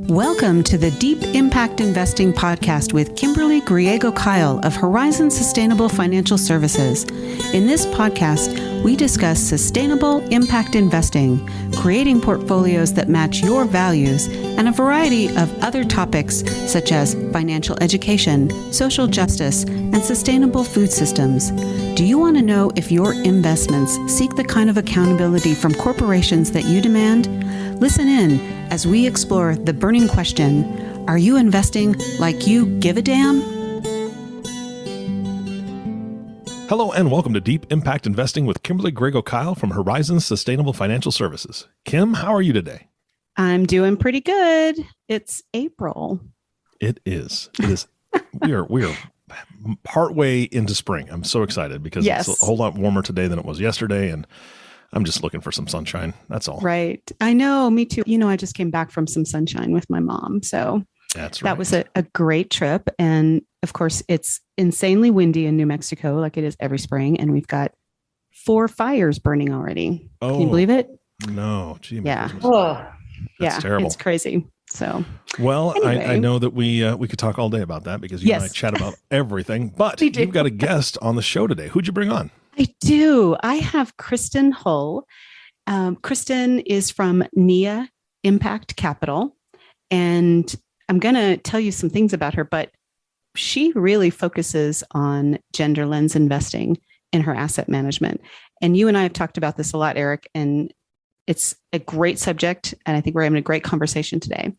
Welcome to the Deep Impact Investing Podcast with Kimberly Griego-Kiel of Horizon Sustainable Financial Services. In this podcast, we discuss sustainable impact investing, creating portfolios that match your values, and a variety of other topics such as financial education, social justice, and sustainable food systems. Do you want to know if your investments seek the kind of accountability from corporations that you demand? Listen in as we explore the burning question, are you investing like you give a damn? Hello and welcome to Deep Impact Investing with Kimberly Griego-Kiel from Horizon Sustainable Financial Services. Kim, how are you today? I'm doing pretty good. It's April. It is. We are partway into spring. I'm so excited because It's a whole lot warmer today than it was yesterday, and I'm just looking for some sunshine. That's all. Right. I know. Me too. You know, I just came back from some sunshine with my mom. So that's right. That was a great trip. And of course, it's insanely windy in New Mexico, like it is every spring. And we've got 4 fires burning already. Oh, can you believe it? No. Gee, yeah. That's terrible. It's crazy. So, well, anyway. I know that we could talk all day about that because you and I chat about everything, but you've got a guest on the show today. Who'd you bring on? I do. I have Kristin Hull. Kristin is from Nia Impact Capital, and I'm going to tell you some things about her, but she really focuses on gender lens investing in her asset management. And you and I have talked about this a lot, Eric, and it's a great subject, and I think we're having a great conversation today.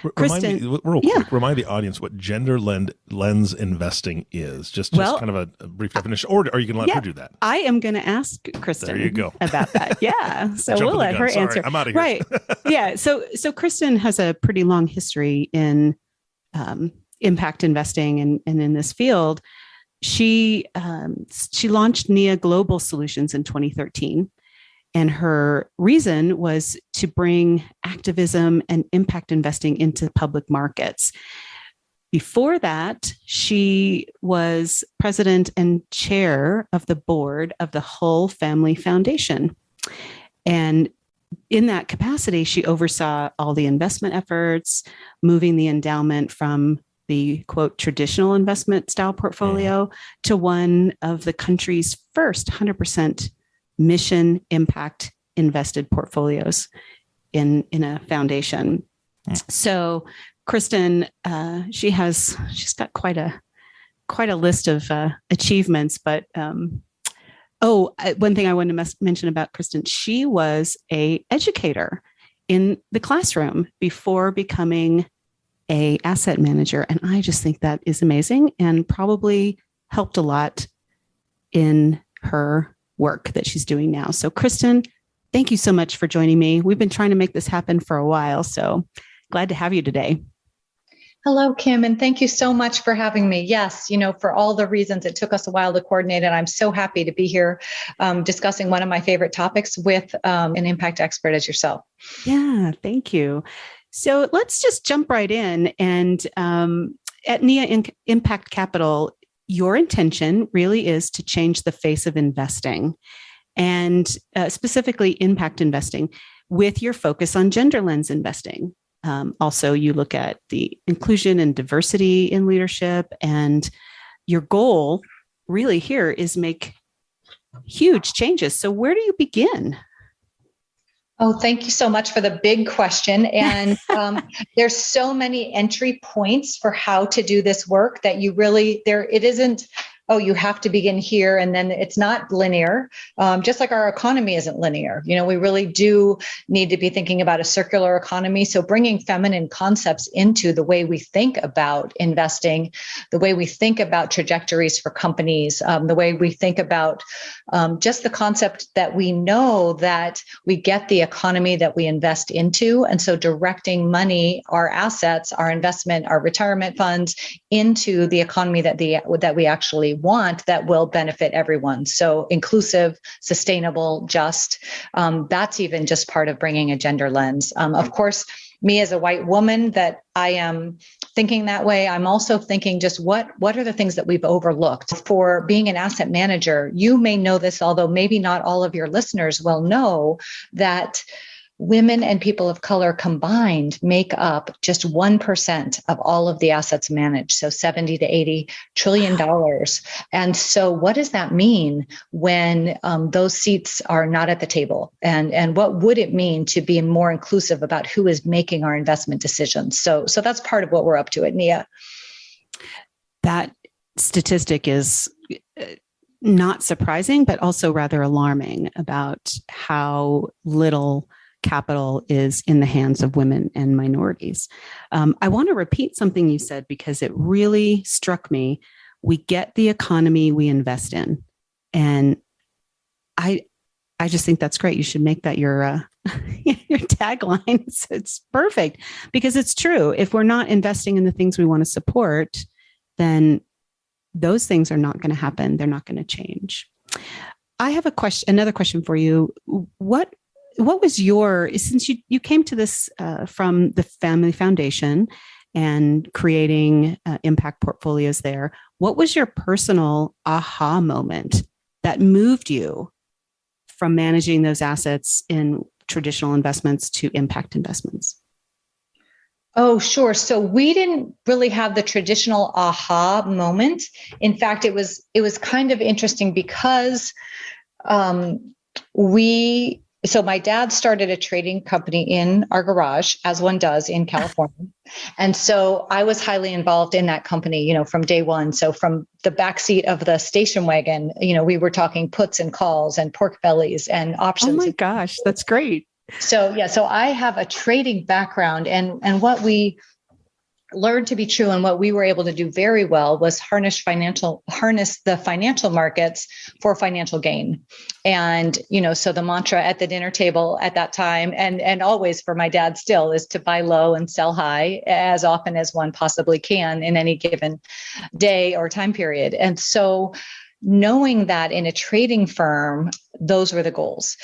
Remind the audience what gender lens investing is. Just kind of a brief definition, or are you going to let her do that? I am going to ask Kristin. There you go. About that. Yeah. So we'll let her answer. I'm out of here. Right. Yeah. So Kristin has a pretty long history in impact investing and in this field. She launched Nia Global Solutions in 2013. And her reason was to bring activism and impact investing into public markets. Before that, she was president and chair of the board of the Hull Family Foundation. And in that capacity, she oversaw all the investment efforts, moving the endowment from the, quote, traditional investment style portfolio to one of the country's first 100% mission impact invested portfolievos in a foundation. So Kristin, she's got quite a list of achievements, but one thing I wanted to mention about Kristin, she was a educator in the classroom before becoming a asset manager. And I just think that is amazing and probably helped a lot in her work that she's doing now. So Kristin, thank you so much for joining me. We've been trying to make this happen for a while, so glad to have you today. Hello, Kim, and thank you so much for having me. Yes, for all the reasons it took us a while to coordinate, and I'm so happy to be here discussing one of my favorite topics with an impact expert as yourself. Yeah, thank you. So let's just jump right in. And at Nia Impact Capital, your intention really is to change the face of investing and specifically impact investing with your focus on gender lens investing. Also, you look at the inclusion and diversity in leadership, and your goal really here is make huge changes. So where do you begin? Oh, thank you so much for the big question. And there's so many entry points for how to do this work that it isn't, you have to begin here. And then it's not linear, just like our economy isn't linear. We really do need to be thinking about a circular economy. So bringing feminine concepts into the way we think about investing, the way we think about trajectories for companies, the way we think about just the concept that we know that we get the economy that we invest into. And so directing money, our assets, our investment, our retirement funds into the economy that we actually want that will benefit everyone. So inclusive, sustainable, just, that's even just part of bringing a gender lens. Of course, me as a white woman, that I am thinking that way. I'm also thinking just what are the things that we've overlooked for being an asset manager? You may know this, although maybe not all of your listeners will know that women and people of color combined make up just 1% of all of the assets managed, so 70 to 80 trillion dollars. And so what does that mean when those seats are not at the table? And what would it mean to be more inclusive about who is making our investment decisions? So that's part of what we're up to at Nia. That statistic is not surprising, but also rather alarming about how little capital is in the hands of women and minorities. I want to repeat something you said because it really struck me. We get the economy we invest in. And I just think that's great. You should make that your tagline. It's perfect because it's true. If we're not investing in the things we want to support, then those things are not going to happen. They're not going to change. I have another question for you. What was since you came to this from the Family Foundation and creating impact portfolios there, what was your personal aha moment that moved you from managing those assets in traditional investments to impact investments? Oh, sure. So we didn't really have the traditional aha moment. In fact, it was kind of interesting because so my dad started a trading company in our garage, as one does in California. And so I was highly involved in that company, from day one. So from the backseat of the station wagon, we were talking puts and calls and pork bellies and options. Oh my gosh, that's great. So I have a trading background, and what we learned to be true and what we were able to do very well was harness the financial markets for financial gain. And, so the mantra at the dinner table at that time and always for my dad still is to buy low and sell high as often as one possibly can in any given day or time period. And so knowing that in a trading firm, those were the goals.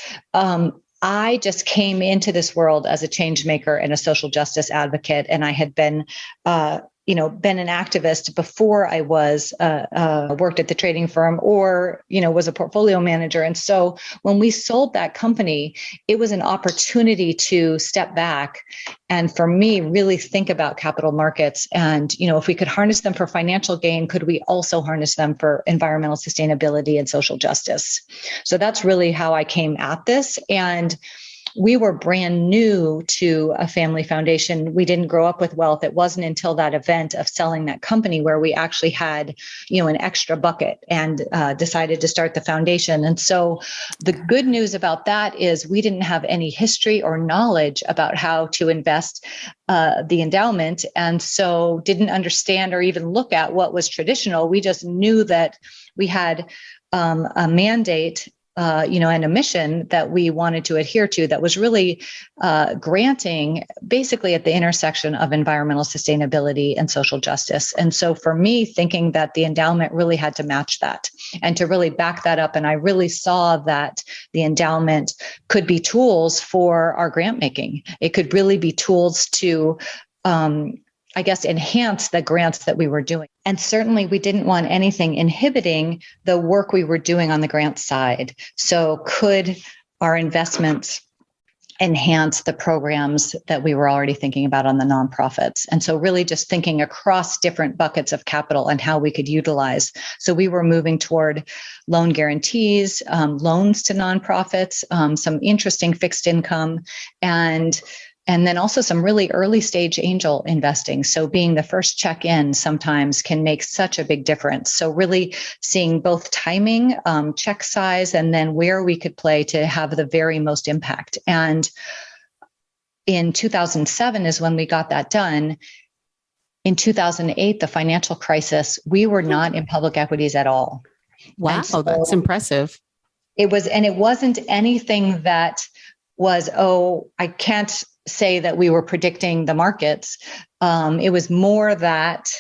I just came into this world as a change maker and a social justice advocate, and I had been, been an activist before I was worked at the trading firm or was a portfolio manager. And so when we sold that company, it was an opportunity to step back and for me really think about capital markets and if we could harness them for financial gain, could we also harness them for environmental sustainability and social justice? So that's really how I came at this. And we were brand new to a family foundation. We didn't grow up with wealth. It wasn't until that event of selling that company where we actually had, an extra bucket and decided to start the foundation. And so the good news about that is we didn't have any history or knowledge about how to invest the endowment. And so didn't understand or even look at what was traditional. We just knew that we had a mandate and a mission that we wanted to adhere to that was really granting basically at the intersection of environmental sustainability and social justice. And so for me, thinking that the endowment really had to match that and to really back that up. And I really saw that the endowment could be tools for our grant making. It could really be tools to enhance the grants that we were doing. And certainly we didn't want anything inhibiting the work we were doing on the grant side. So could our investments enhance the programs that we were already thinking about on the nonprofits? And so really just thinking across different buckets of capital and how we could utilize. So we were moving toward loan guarantees, loans to nonprofits, some interesting fixed income, and then also some really early stage angel investing. So being the first check in sometimes can make such a big difference. So really seeing both timing, check size, and then where we could play to have the very most impact. And in 2007 is when we got that done. In 2008, the financial crisis, we were not in public equities at all. Wow, so that's impressive. It wasn't anything that was, I can't say that we were predicting the markets. It was more that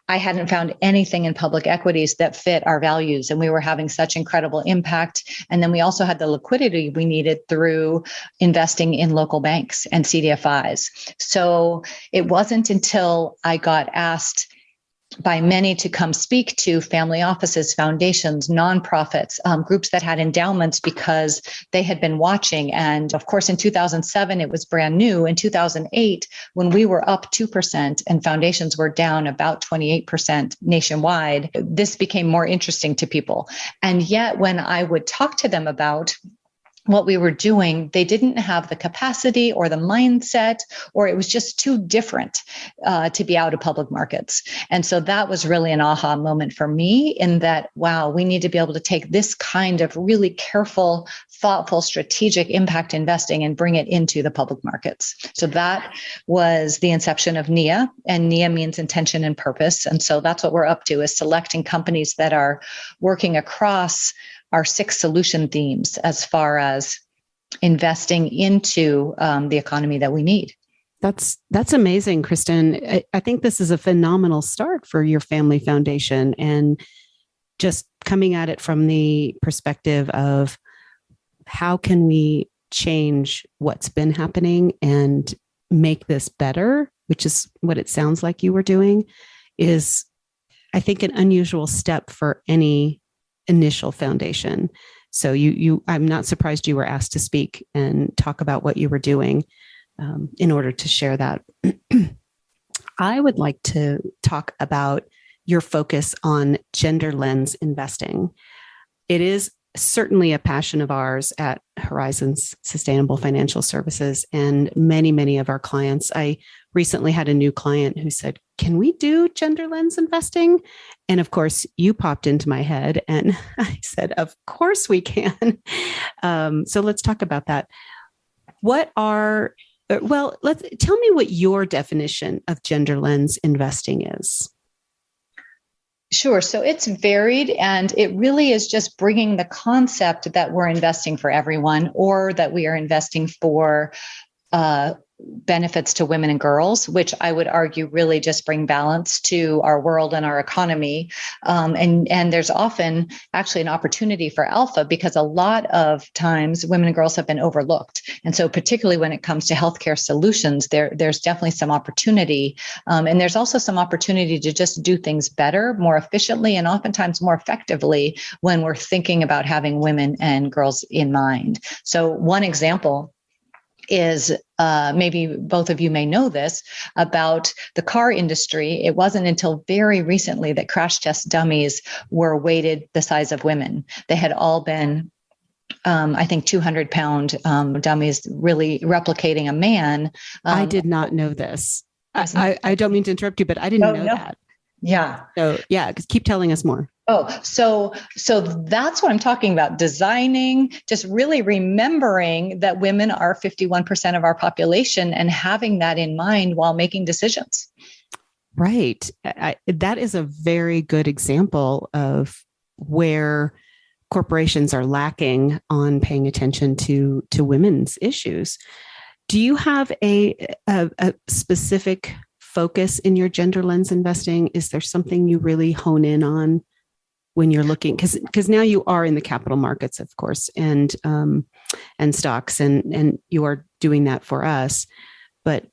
I hadn't found anything in public equities that fit our values, and we were having such incredible impact. And then we also had the liquidity we needed through investing in local banks and CDFIs. So it wasn't until I got asked by many to come speak to family offices, foundations, nonprofits, groups that had endowments because they had been watching. And of course, in 2007, it was brand new. In 2008, when we were up 2% and foundations were down about 28% nationwide, this became more interesting to people. And yet, when I would talk to them about what we were doing, they didn't have the capacity or the mindset, or it was just too different to be out of public markets. And so that was really an aha moment for me, in that, wow, we need to be able to take this kind of really careful, thoughtful, strategic impact investing and bring it into the public markets. So that was the inception of Nia, and Nia means intention and purpose. And so that's what we're up to, is selecting companies that are working across our 6 solution themes as far as investing into the economy that we need. That's amazing, Kristin. I think this is a phenomenal start for your family foundation, and just coming at it from the perspective of how can we change what's been happening and make this better, which is what it sounds like you were doing, is, I think, an unusual step for any initial foundation. So I'm not surprised you were asked to speak and talk about what you were doing in order to share that. I would like to talk about your focus on gender lens investing. It is certainly a passion of ours at Horizons Sustainable Financial Services, and many of our clients. I recently had a new client who said, "Can we do gender lens investing?" And of course, you popped into my head, and I said, "Of course we can." So let's talk about that. Tell me what your definition of gender lens investing is. Sure. So it's varied, and it really is just bringing the concept that we're investing for everyone, or that we are investing for benefits to women and girls, which I would argue really just bring balance to our world and our economy. And there's often actually an opportunity for alpha, because a lot of times women and girls have been overlooked. And so particularly when it comes to healthcare solutions, there's definitely some opportunity. And there's also some opportunity to just do things better, more efficiently, and oftentimes more effectively when we're thinking about having women and girls in mind. So one example is maybe both of you may know this about the car industry. It wasn't until very recently that crash test dummies were weighted the size of women. They had all been, I think, 200-pound dummies, really replicating a man. I did not know this. I don't mean to interrupt you, but I didn't know that. Yeah. So yeah, keep telling us more. Oh, so that's what I'm talking about. Designing, just really remembering that women are 51% of our population, and having that in mind while making decisions. Right. That is a very good example of where corporations are lacking on paying attention to women's issues. Do you have a specific focus in your gender lens investing? Is there something you really hone in on when you're looking? Because now you are in the capital markets, of course, and stocks, and you are doing that for us. But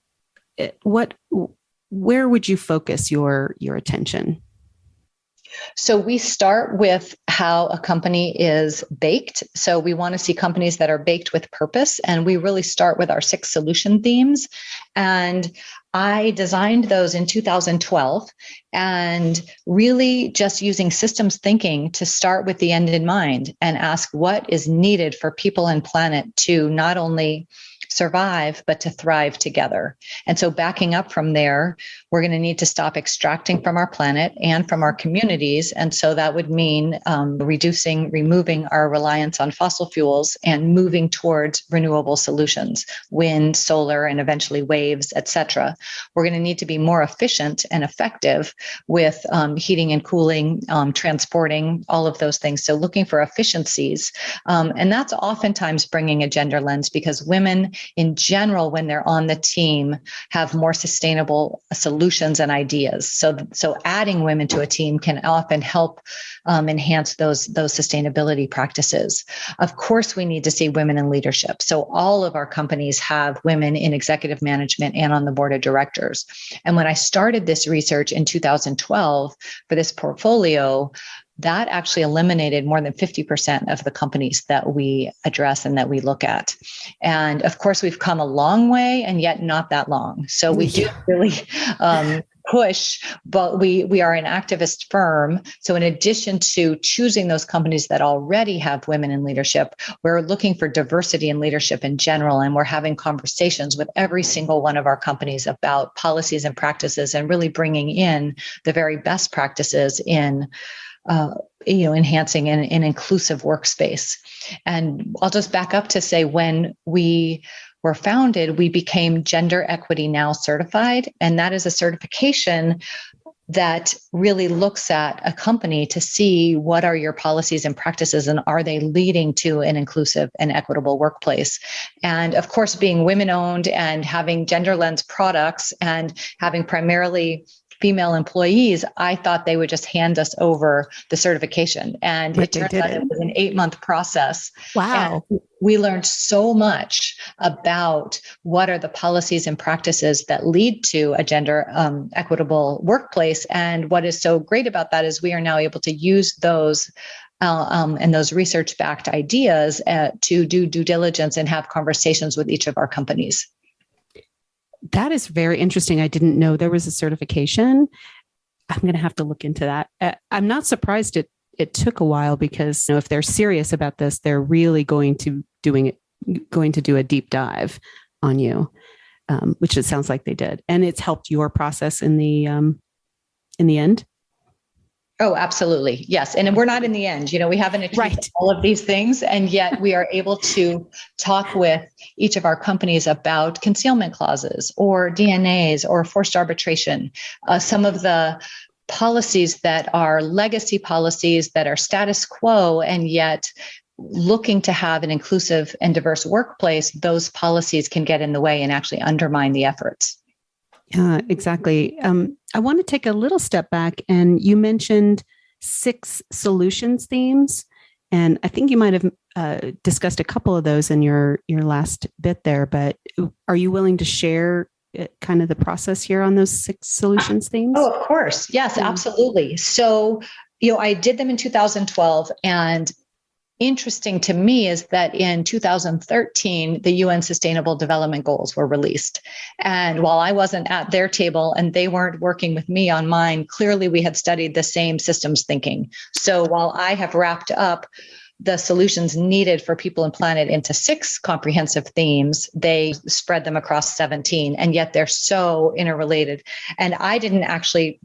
where would you focus your attention? So we start with how a company is baked. So we want to see companies that are baked with purpose, and we really start with our 6 solution themes. And I designed those in 2012, and really just using systems thinking to start with the end in mind and ask what is needed for people and planet to not only survive, but to thrive together. And so backing up from there, we're going to need to stop extracting from our planet and from our communities. And so that would mean removing our reliance on fossil fuels and moving towards renewable solutions, wind, solar, and eventually waves, et cetera. We're going to need to be more efficient and effective with heating and cooling, transporting, all of those things. So looking for efficiencies. And that's oftentimes bringing a gender lens, because women in general, when they're on the team, have more sustainable solutions and ideas. So adding women to a team can often help enhance those sustainability practices. Of course, we need to see women in leadership. So all of our companies have women in executive management and on the board of directors. And when I started this research in 2012 for this portfolio, that actually eliminated more than 50% of the companies that we address and that we look at. And of course, we've come a long way, and yet not that long. So we do really push, but we are an activist firm. So in addition to choosing those companies that already have women in leadership, we're looking for diversity in leadership in general. And we're having conversations with every single one of our companies about policies and practices, and really bringing in the very best practices in enhancing an inclusive workspace. And I'll just back up to say, when we were founded, we became Gender Equity Now certified. And that is a certification that really looks at a company to see what are your policies and practices, and are they leading to an inclusive and equitable workplace. And of course, being women owned and having gender lens products and having primarily female employees, I thought they would just hand us over the certification. And it turned out it was an 8-month process. Wow. And we learned so much about what are the policies and practices that lead to a gender equitable workplace. And what is so great about that is we are now able to use those and those research-backed ideas to do due diligence and have conversations with each of our companies. That is very interesting. I didn't know there was a certification. I'm going to have to look into that. I'm not surprised it took a while, because if they're serious about this, they're really going to do a deep dive on you, which it sounds like they did, and it's helped your process in the end. Oh, absolutely. Yes. And we're not in the end. We haven't achieved all of these things, and yet we are able to talk with each of our companies about concealment clauses or DNAs or forced arbitration. Some of the policies that are legacy policies that are status quo, and yet looking to have an inclusive and diverse workplace, those policies can get in the way and actually undermine the efforts. Yeah, exactly. I want to take a little step back, and you mentioned 6 solutions themes, and I think you might have discussed a couple of those in your last bit there, but are you willing to share kind of the process here on those 6 solutions themes? Oh, of course. Yes, absolutely. So, I did them in 2012, and interesting to me is that in 2013, the UN Sustainable Development Goals were released. And while I wasn't at their table and they weren't working with me on mine, clearly we had studied the same systems thinking. So while I have wrapped up the solutions needed for people and planet into 6 comprehensive themes, they spread them across 17, and yet they're so interrelated. And I didn't actually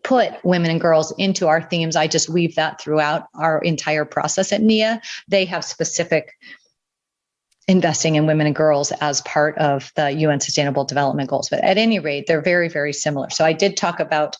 put women and girls into our themes. I just weave that throughout our entire process at Nia. They have specific investing in women and girls as part of the UN Sustainable Development Goals. But at any rate, they're very, very similar. So I did talk about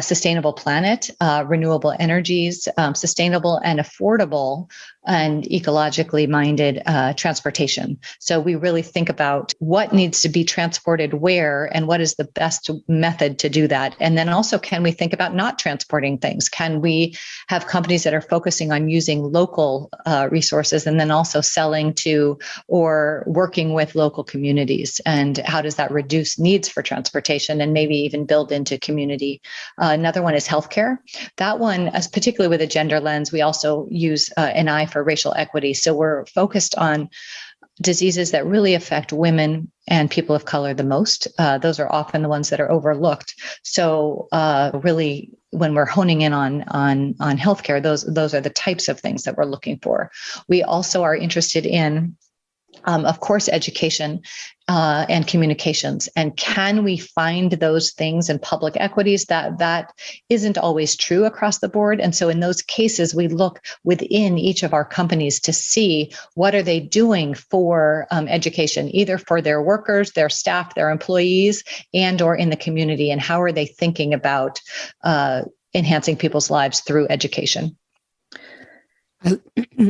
sustainable planet, renewable energies, sustainable and affordable and ecologically minded transportation. So we really think about what needs to be transported where and what is the best method to do that. And then also, can we think about not transporting things? Can we have companies that are focusing on using local resources and then also selling to or working with local communities? And how does that reduce needs for transportation and maybe even build into community? Another one is healthcare. That one, as particularly with a gender lens, we also use an eye for racial equity. So we're focused on diseases that really affect women and people of color the most. Those are often the ones that are overlooked. So really, when we're honing in on healthcare, those are the types of things that we're looking for. We also are interested in, of course, education and communications. And can we find those things in public equities? That isn't always true across the board. And so in those cases, we look within each of our companies to see what are they doing for education, either for their workers, their staff, their employees, and or in the community. And how are they thinking about enhancing people's lives through education?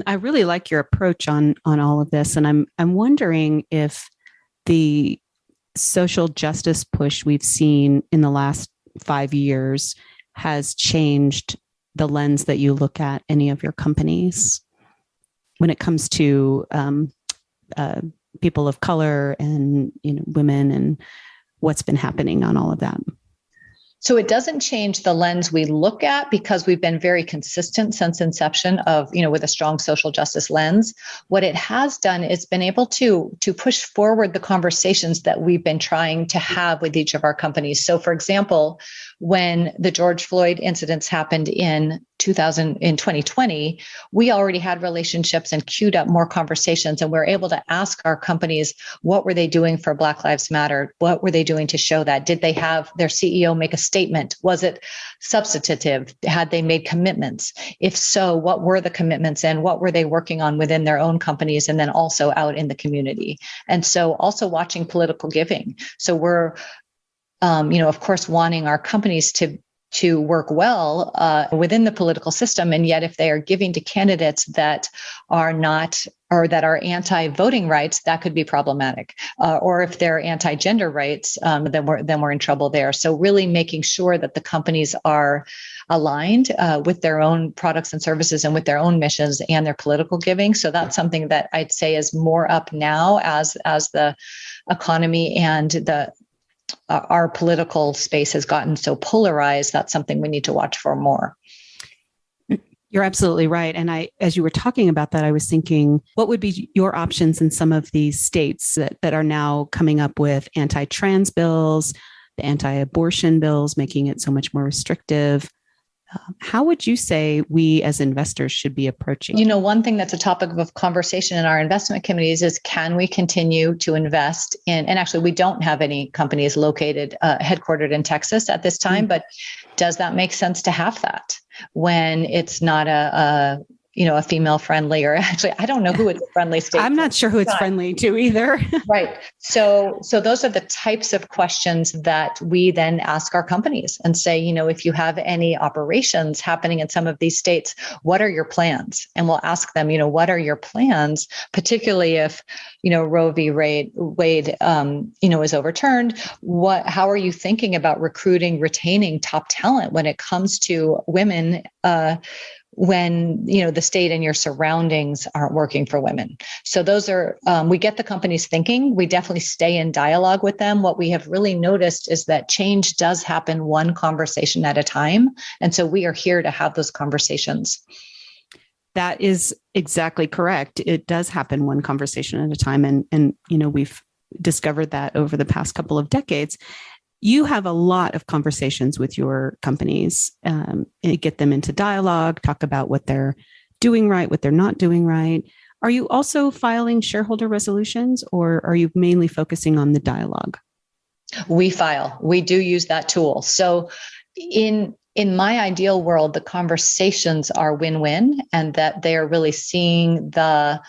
I really like your approach on all of this, and I'm wondering if the social justice push we've seen in the last 5 years has changed the lens that you look at any of your companies when it comes to people of color and women and what's been happening on all of that. So it doesn't change the lens we look at because we've been very consistent since inception of, with a strong social justice lens. What it has done is been able to push forward the conversations that we've been trying to have with each of our companies. So for example, when the George Floyd incidents happened in 2020, we already had relationships and queued up more conversations, and we were able to ask our companies, what were they doing for Black Lives Matter? What were they doing to show that? Did they have their CEO make a statement? Was it substantive? Had they made commitments? If so, what were the commitments and what were they working on within their own companies and then also out in the community? And so also watching political giving. So we're of course, wanting our companies to work well within the political system. And yet, if they are giving to candidates that are not, or that are anti-voting rights, that could be problematic. Or if they're anti-gender rights, then we're in trouble there. So really making sure that the companies are aligned with their own products and services and with their own missions and their political giving. So that's something that I'd say is more up now as the economy and our political space has gotten so polarized. That's something we need to watch for more. You're absolutely right. And as you were talking about that, I was thinking, what would be your options in some of these states that are now coming up with anti-trans bills, the anti-abortion bills, making it so much more restrictive? How would you say we as investors should be approaching? One thing that's a topic of conversation in our investment committees is, can we continue to invest in, and actually we don't have any companies headquartered in Texas at this time, but does that make sense to have that when it's not a female friendly, or actually, I don't know who it's friendly state. I'm not sure who it's friendly to either. Right. So those are the types of questions that we then ask our companies and say, if you have any operations happening in some of these states, what are your plans? And we'll ask them, what are your plans, particularly if, Roe v. Wade, is overturned. How are you thinking about recruiting, retaining top talent when it comes to women, when the state and your surroundings aren't working for women? So those are, we get the companies thinking. We definitely stay in dialogue with them. What we have really noticed is that change does happen one conversation at a time. And so we are here to have those conversations. That is exactly correct. It does happen one conversation at a time. And we've discovered that over the past couple of decades. You have a lot of conversations with your companies, get them into dialogue, talk about what they're doing right, what they're not doing right. Are you also filing shareholder resolutions, or are you mainly focusing on the dialogue? We file. We do use that tool. So in my ideal world, the conversations are win-win, and that they are really seeing the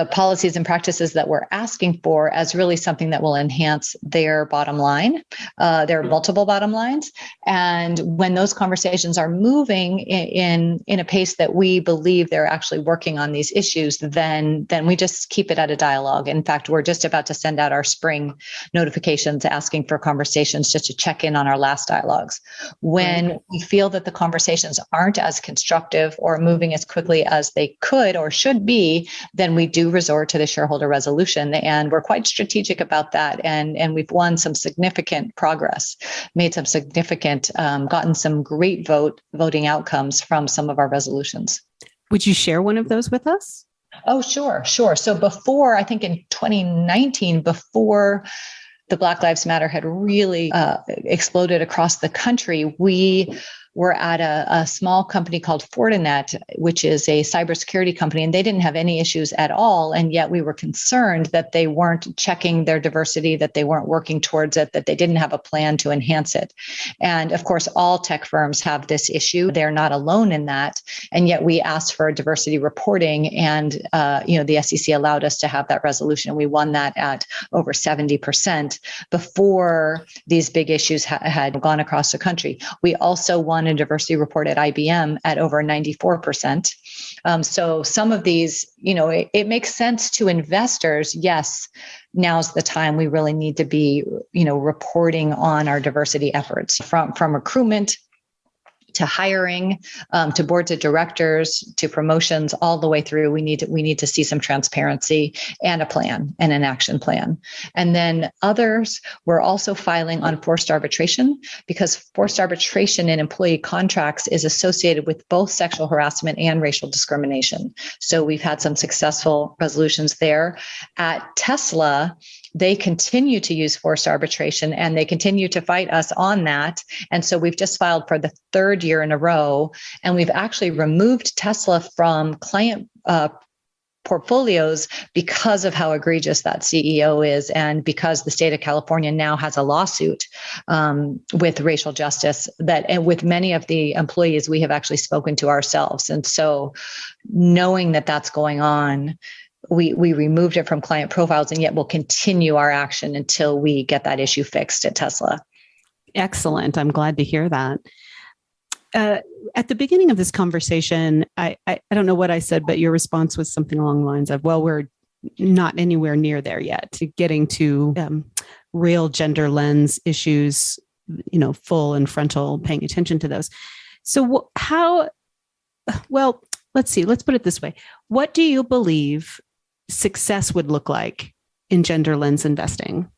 policies and practices that we're asking for as really something that will enhance their bottom line, their multiple bottom lines. And when those conversations are moving in a pace that we believe they're actually working on these issues, then we just keep it at a dialogue. In fact, we're just about to send out our spring notifications asking for conversations just to check in on our last dialogues. When we feel that the conversations aren't as constructive or moving as quickly as they could or should be, then we do resort to the shareholder resolution, and we're quite strategic about that. And we've won some significant progress, made some significant, gotten some great voting outcomes from some of our resolutions. Would you share one of those with us? Oh, sure. So before, I think in 2019, before the Black Lives Matter had really exploded across the country, we were at a small company called Fortinet, which is a cybersecurity company, and they didn't have any issues at all. And yet we were concerned that they weren't checking their diversity, that they weren't working towards it, that they didn't have a plan to enhance it. And of course, all tech firms have this issue. They're not alone in that. And yet we asked for diversity reporting, and the SEC allowed us to have that resolution. We won that at over 70% before these big issues had gone across the country. We also won Brown and Diversity Report at IBM at over 94%. So some of these, it makes sense to investors. Yes, now's the time we really need to be, reporting on our diversity efforts from recruitment to hiring, to boards of directors, to promotions, all the way through. We need to see some transparency and a plan and an action plan. And then others, we're also filing on forced arbitration, because forced arbitration in employee contracts is associated with both sexual harassment and racial discrimination. So we've had some successful resolutions there. At Tesla, they continue to use forced arbitration and they continue to fight us on that. And so we've just filed for the third year in a row, and we've actually removed Tesla from client portfolios because of how egregious that CEO is, and because the state of California now has a lawsuit with racial justice and with many of the employees we have actually spoken to ourselves. And so knowing that that's going on, we removed it from client profiles, and yet we'll continue our action until we get that issue fixed at Tesla. Excellent. I'm glad to hear that. At the beginning of this conversation, I don't know what I said, but your response was something along the lines of, well, we're not anywhere near there yet to getting to real gender lens issues, full and frontal, paying attention to those. So let's see, let's put it this way. What do you believe success would look like in gender lens investing?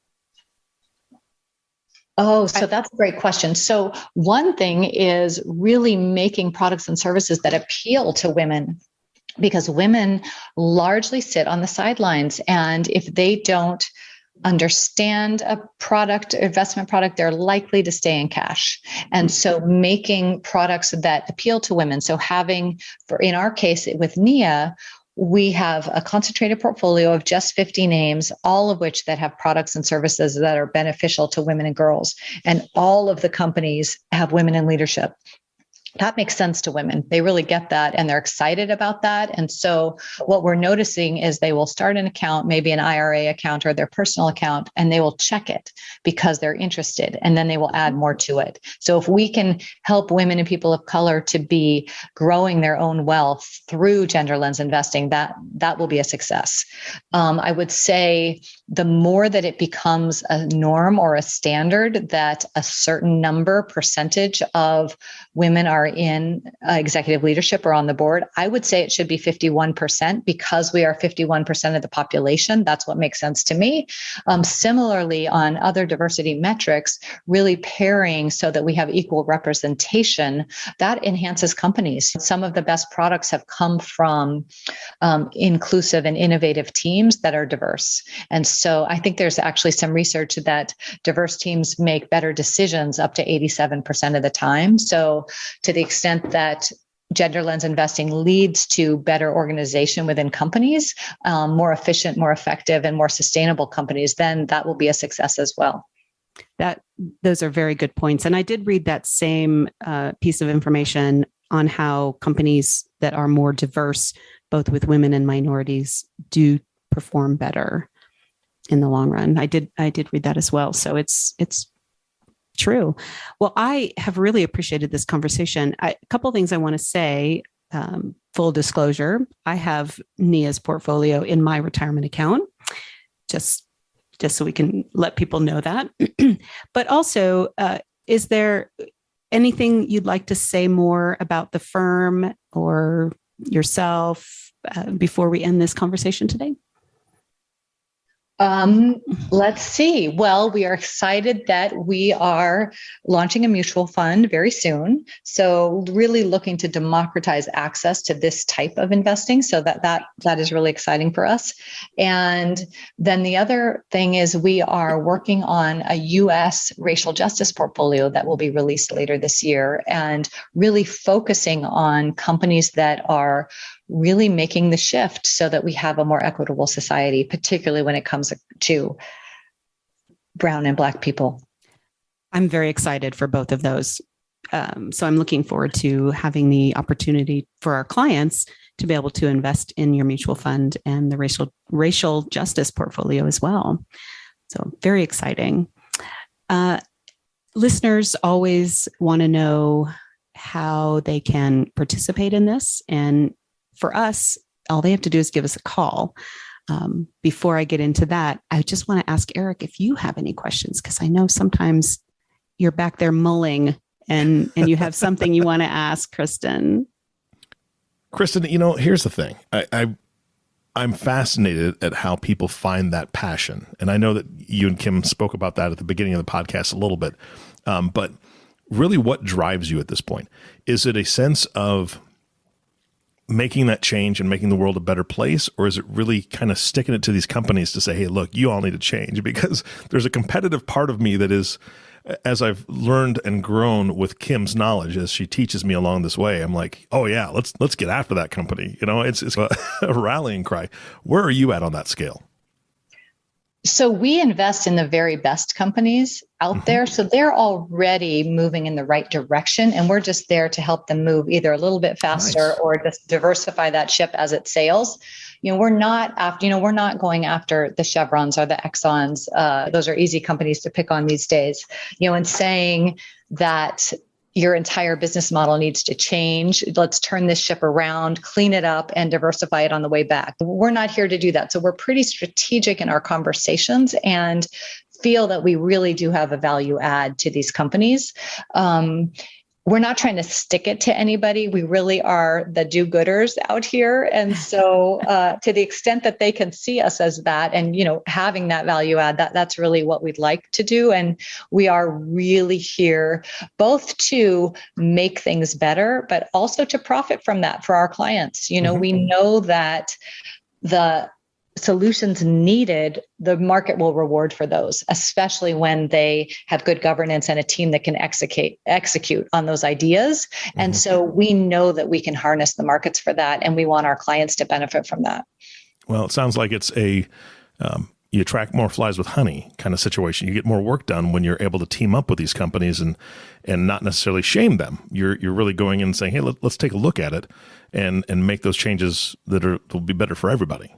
Oh, so that's a great question. So one thing is really making products and services that appeal to women, because women largely sit on the sidelines. And if they don't understand a product, investment product, they're likely to stay in cash. And so making products that appeal to women. So in our case with Nia, we have a concentrated portfolio of just 50 names, all of which that have products and services that are beneficial to women and girls. And all of the companies have women in leadership. That makes sense to women. They really get that, and they're excited about that. And so what we're noticing is they will start an account, maybe an IRA account or their personal account, and they will check it because they're interested, and then they will add more to it. So if we can help women and people of color to be growing their own wealth through gender lens investing, that will be a success. I would say the more that it becomes a norm or a standard that a certain percentage of women are in executive leadership or on the board, I would say it should be 51%, because we are 51% of the population. That's what makes sense to me. Similarly, on other diversity metrics, really pairing so that we have equal representation, that enhances companies. Some of the best products have come from inclusive and innovative teams that are diverse. And so I think there's actually some research that diverse teams make better decisions up to 87% of the time. So to the extent that gender lens investing leads to better organization within companies, more efficient, more effective, and more sustainable companies, then that will be a success as well. Those are very good points. And I did read that same piece of information on how companies that are more diverse, both with women and minorities, do perform better in the long run. I did read that as well. So it's true. Well, I have really appreciated this conversation. A couple of things I want to say. Full disclosure, I have Nia's portfolio in my retirement account, just so we can let people know that. But also, is there anything you'd like to say more about the firm or yourself before we end this conversation today? Let's see. Well, we are excited that we are launching a mutual fund very soon. So really looking to democratize access to this type of investing. So that is really exciting for us. And then the other thing is we are working on a U.S. racial justice portfolio that will be released later this year, and really focusing on companies that are really making the shift so that we have a more equitable society, particularly when it comes to Brown and Black people. I'm very excited for both of those. So I'm looking forward to having the opportunity for our clients to be able to invest in your mutual fund and the racial justice portfolio as well. So very exciting. Listeners always want to know how they can participate in this. And for us, all they have to do is give us a call. Before I get into that, I just want to ask Eric if you have any questions, because I know sometimes you're back there mulling and you have something you want to ask Kristin. Kristin, here's the thing. I'm fascinated at how people find that passion. And I know that you and Kim spoke about that at the beginning of the podcast a little bit. But really, what drives you at this point? Is it a sense of making that change and making the world a better place? Or is it really kind of sticking it to these companies to say, hey, look, you all need to change? Because there's a competitive part of me that is, as I've learned and grown with Kim's knowledge, as she teaches me along this way, I'm like, oh yeah, let's get after that company. It's a rallying cry. Where are you at on that scale? So we invest in the very best companies out there. So they're already moving in the right direction. And we're just there to help them move either a little bit faster or just diversify that ship as it sails. We're not going after the Chevrons or the Exxons. Those are easy companies to pick on these days, and saying that your entire business model needs to change. Let's turn this ship around, clean it up, and diversify it on the way back. We're not here to do that. So we're pretty strategic in our conversations and feel that we really do have a value add to these companies. We're not trying to stick it to anybody. We really are the do-gooders out here. And so to the extent that they can see us as that and, having that value add, that's really what we'd like to do. And we are really here both to make things better, but also to profit from that for our clients. We know that the solutions needed, the market will reward for those, especially when they have good governance and a team that can execute on those ideas. And so we know that we can harness the markets for that, and we want our clients to benefit from that. Well, it sounds like it's you attract more flies with honey kind of situation. You get more work done when you're able to team up with these companies and not necessarily shame them. You're really going in and saying, hey, let's take a look at it and make those changes that will be better for everybody.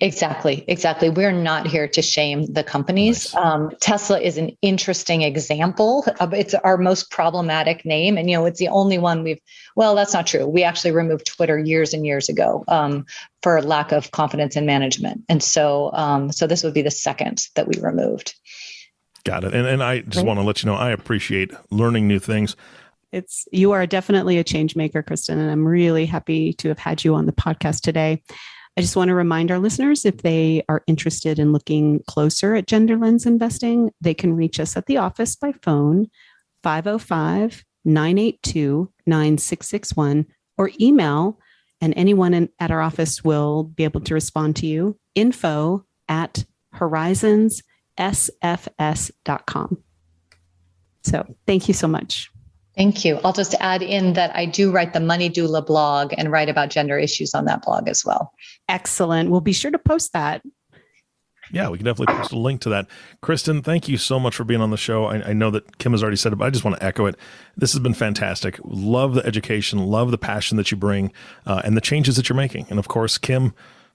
Exactly. We're not here to shame the companies. Nice. Tesla is an interesting example. It's our most problematic name. And, it's the only one that's not true. We actually removed Twitter years and years ago for lack of confidence in management. And so this would be the second that we removed. Got it. And I just want to let you know, I appreciate learning new things. You are definitely a change maker, Kristin, and I'm really happy to have had you on the podcast today. I just want to remind our listeners, if they are interested in looking closer at gender lens investing, they can reach us at the office by phone, 505-982-9661, or email, and anyone at our office will be able to respond to you, info@horizonssfs.com. So thank you so much. Thank you. I'll just add in that I do write the Money Doula blog and write about gender issues on that blog as well. Excellent. We'll be sure to post that. Yeah, we can definitely post a link to that. Kristin, thank you so much for being on the show. I know that Kim has already said it, but I just want to echo it. This has been fantastic. Love the education, love the passion that you bring, and the changes that you're making. And of course, Kim,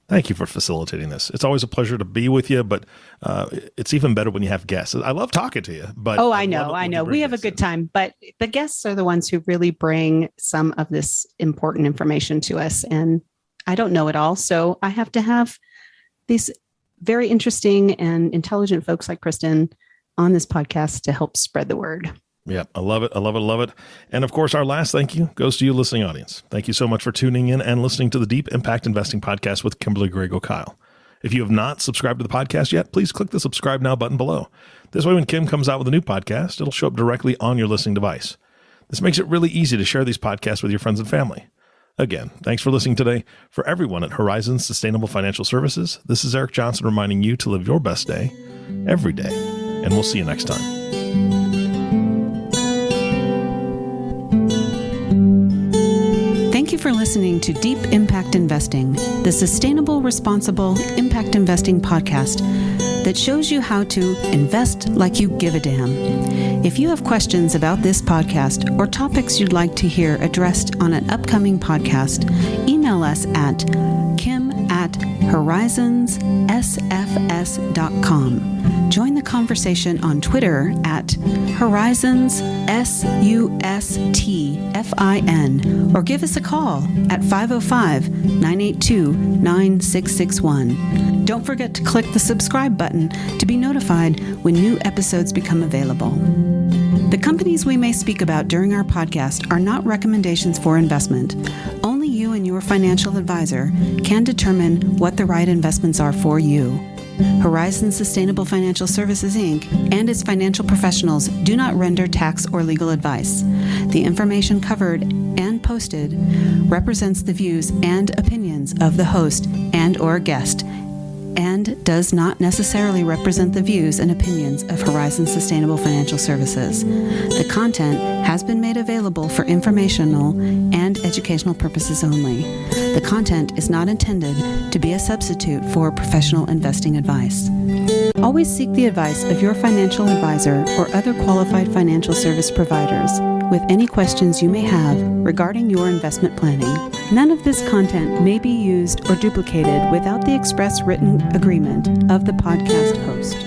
thank you for facilitating this. It's always a pleasure to be with you, but it's even better when you have guests. I love talking to you. But I know. We have a good time, but the guests are the ones who really bring some of this important information to us. And I don't know it all. So I have to have these very interesting and intelligent folks like Kristin on this podcast to help spread the word. Yeah, I love it. And of course, our last thank you goes to you, listening audience. Thank you so much for tuning in and listening to the Deep Impact Investing Podcast with Kimberly Griego-Kiel. If you have not subscribed to the podcast yet, please click the subscribe now button below. This way, when Kim comes out with a new podcast, it'll show up directly on your listening device. This makes it really easy to share these podcasts with your friends and family. Again, thanks for listening today. For everyone at Horizon Sustainable Financial Services, this is Eric Johnson reminding you to live your best day every day. And we'll see you next time. Thank you for listening to Deep Impact Investing, the sustainable, responsible impact investing podcast that shows you how to invest like you give a damn. If you have questions about this podcast or topics you'd like to hear addressed on an upcoming podcast, email us at kim@horizonssf.com. at horizonssfs.com. Join the conversation on Twitter at horizonssustfin or give us a call at 505-982-9661. Don't forget to click the subscribe button to be notified when new episodes become available. The companies we may speak about during our podcast are not recommendations for investment. Only you and your financial advisor can determine what the right investments are for you. Horizon Sustainable Financial Services, Inc. and its financial professionals do not render tax or legal advice. The information covered and posted represents the views and opinions of the host and or guest and does not necessarily represent the views and opinions of Horizon Sustainable Financial Services. The content has been made available for informational and educational purposes only. The content is not intended to be a substitute for professional investing advice. Always seek the advice of your financial advisor or other qualified financial service providers with any questions you may have regarding your investment planning. None of this content may be used or duplicated without the express written agreement of the podcast host.